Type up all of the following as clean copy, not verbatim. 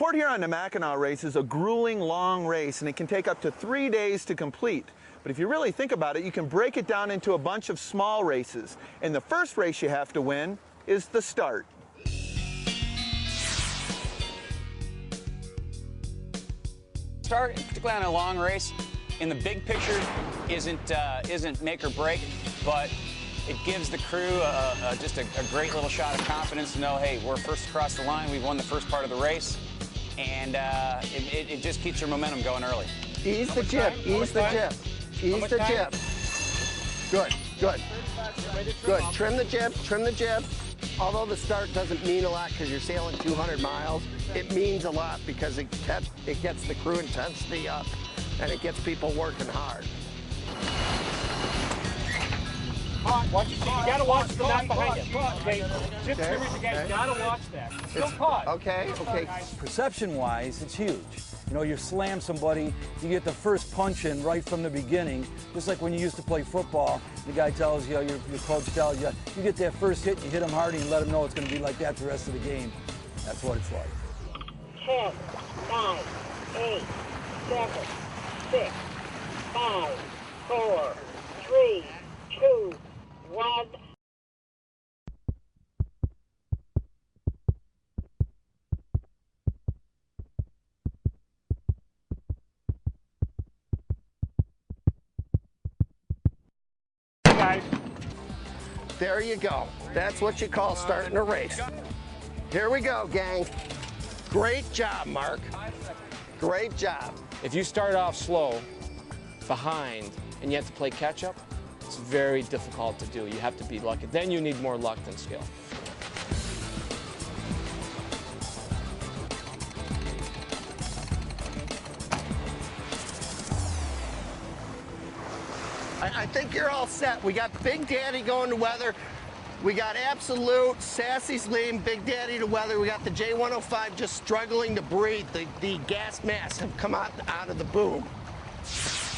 Port Huron-Namaquinah race is a grueling, long race, and it can take up to 3 days to complete. But if you really think about it, you can break it down into a bunch of small races. And the first race you have to win is the start. Start, particularly on a long race, in the big picture, isn't make or break, but it gives the crew just a great little shot of confidence to know, hey, we're first across the line, we've won the first part of the race, and it just keeps your momentum going early. Ease the jib, ease the jib, ease the jib. Good, good, good. Trim the jib, trim the jib. Although the start doesn't mean a lot because you're sailing 200 miles, it means a lot because it gets the crew intensity up and it gets people working hard. You gotta watch the knot behind you. Okay, jib trimmers, you guys gotta watch that. Still caught. Okay, okay. Perception-wise, it's huge. You know, you slam somebody, you get the first punch in right from the beginning, just like when you used to play football. The guy tells you, your coach tells you, you get that first hit, you hit him hard, and you let him know it's going to be like that the rest of the game. That's what it's like. 10, 9, 8, 7, 6, 5, 4, 3, 2, 1. Guys. There you go. That's what you call starting a race. Here we go, gang. Great job, Mark. Great job. If you start off slow, behind, and you have to play catch-up, it's very difficult to do. You have to be lucky. Then you need more luck than skill. I think you're all set. We got Big Daddy going to weather. We got Absolute, Sassy's leading, Big Daddy to weather. We got the J105 just struggling to breathe. The gas masks have come out of the boom.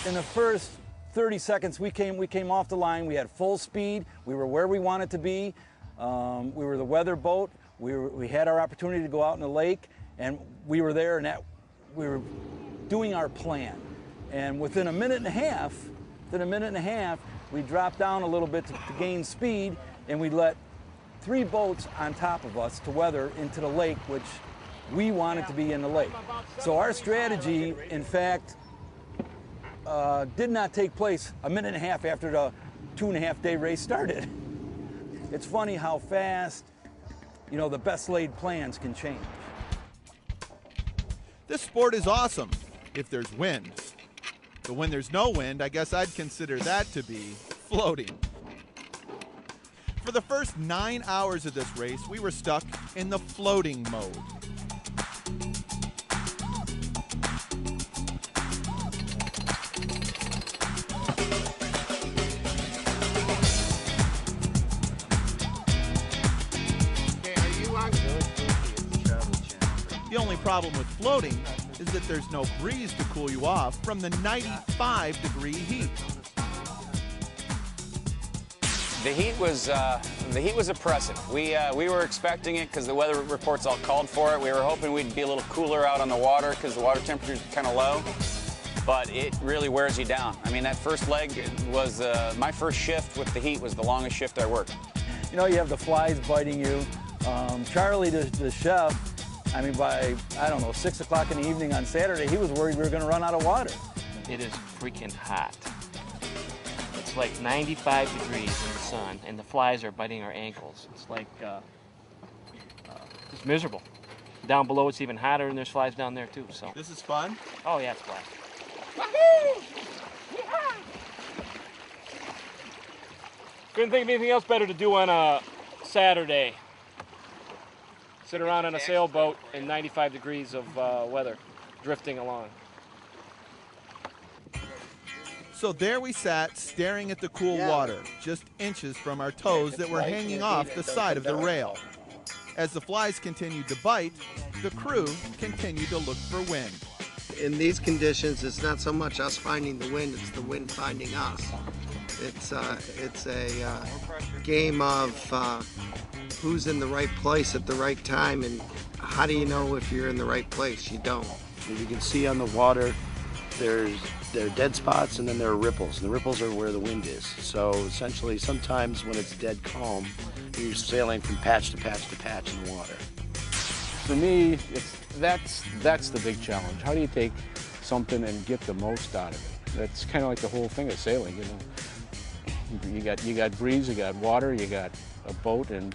In the first 30 seconds, we came off the line. We had full speed. We were where we wanted to be. We were the weather boat. We had our opportunity to go out in the lake, and we were there, and we were doing our plan. And within a minute and a half, we dropped down a little bit to gain speed, and we let 3 boats on top of us to weather into the lake, which we wanted to be in the lake. So our strategy, in fact, did not take place a minute and a half after the 2.5-day race started. It's funny how fast, you know, the best laid plans can change. This sport is awesome if there's wind. But when there's no wind, I guess I'd consider that to be floating. For the first 9 hours of this race, we were stuck in the floating mode. The only problem with floating is that there's no breeze to cool you off from the 95-degree heat. The heat was oppressive. We were expecting it because the weather reports all called for it. We were hoping we'd be a little cooler out on the water because the water temperature's kind of low, but it really wears you down. I mean, that first leg was my first shift with the heat was the longest shift I worked. You know, you have the flies biting you. Charlie, the chef, I mean, by, I don't know, 6 o'clock in the evening on Saturday, he was worried we were going to run out of water. It is freaking hot. It's like 95 degrees in the sun, and the flies are biting our ankles. It's like, it's miserable. Down below, it's even hotter, and there's flies down there, too, so. This is fun? Oh, yeah, it's flies. Couldn't think of anything else better to do on a Saturday. Sit around on a sailboat in 95 degrees of weather, drifting along. So there we sat, staring at the cool water, just inches from our toes that were hanging off the side of the rail. As the flies continued to bite, the crew continued to look for wind. In these conditions, it's not so much us finding the wind, it's the wind finding us. It's a game of who's in the right place at the right time, and How do you know if you're in the right place? You don't. As you can see on the water, there are dead spots and then there are ripples. And the ripples are where the wind is. So essentially, sometimes when it's dead calm, you're sailing from patch to patch to patch in the water. For me, that's the big challenge. How do you take something and get the most out of it? That's kind of like the whole thing of sailing, you know. You got breeze, you got water, you got a boat, and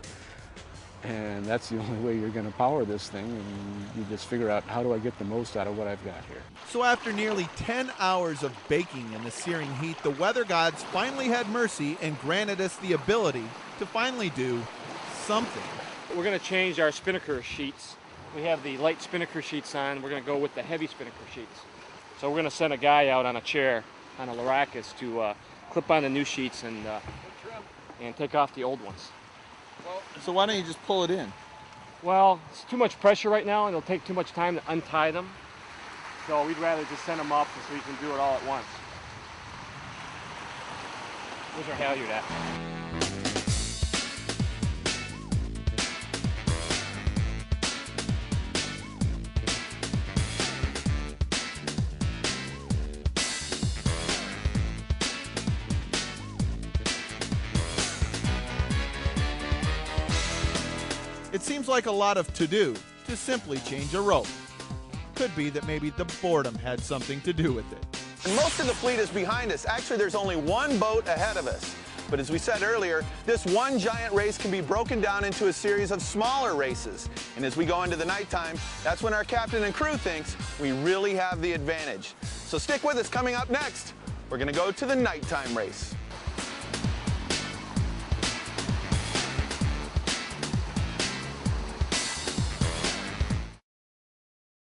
that's the only way you're going to power this thing, and you just figure out, how do I get the most out of what I've got here? So after nearly 10 hours of baking in the searing heat, the weather gods finally had mercy and granted us the ability to finally do something. We're going to change our spinnaker sheets. We have the light spinnaker sheets on. We're going to go with the heavy spinnaker sheets. So we're going to send a guy out on a chair, on a Laracus, to clip on the new sheets and take off the old ones. So why don't you just pull it in? Well, it's too much pressure right now, and it'll take too much time to untie them. So we'd rather just send them up so we can do it all at once. Where's our halyard at? It seems like a lot of to-do to simply change a rope. Could be that maybe the boredom had something to do with it. And most of the fleet is behind us. Actually, there's only one boat ahead of us. But as we said earlier, this one giant race can be broken down into a series of smaller races. And as we go into the nighttime, that's when our captain and crew thinks we really have the advantage. So stick with us. Coming up next, we're going to go to the nighttime race.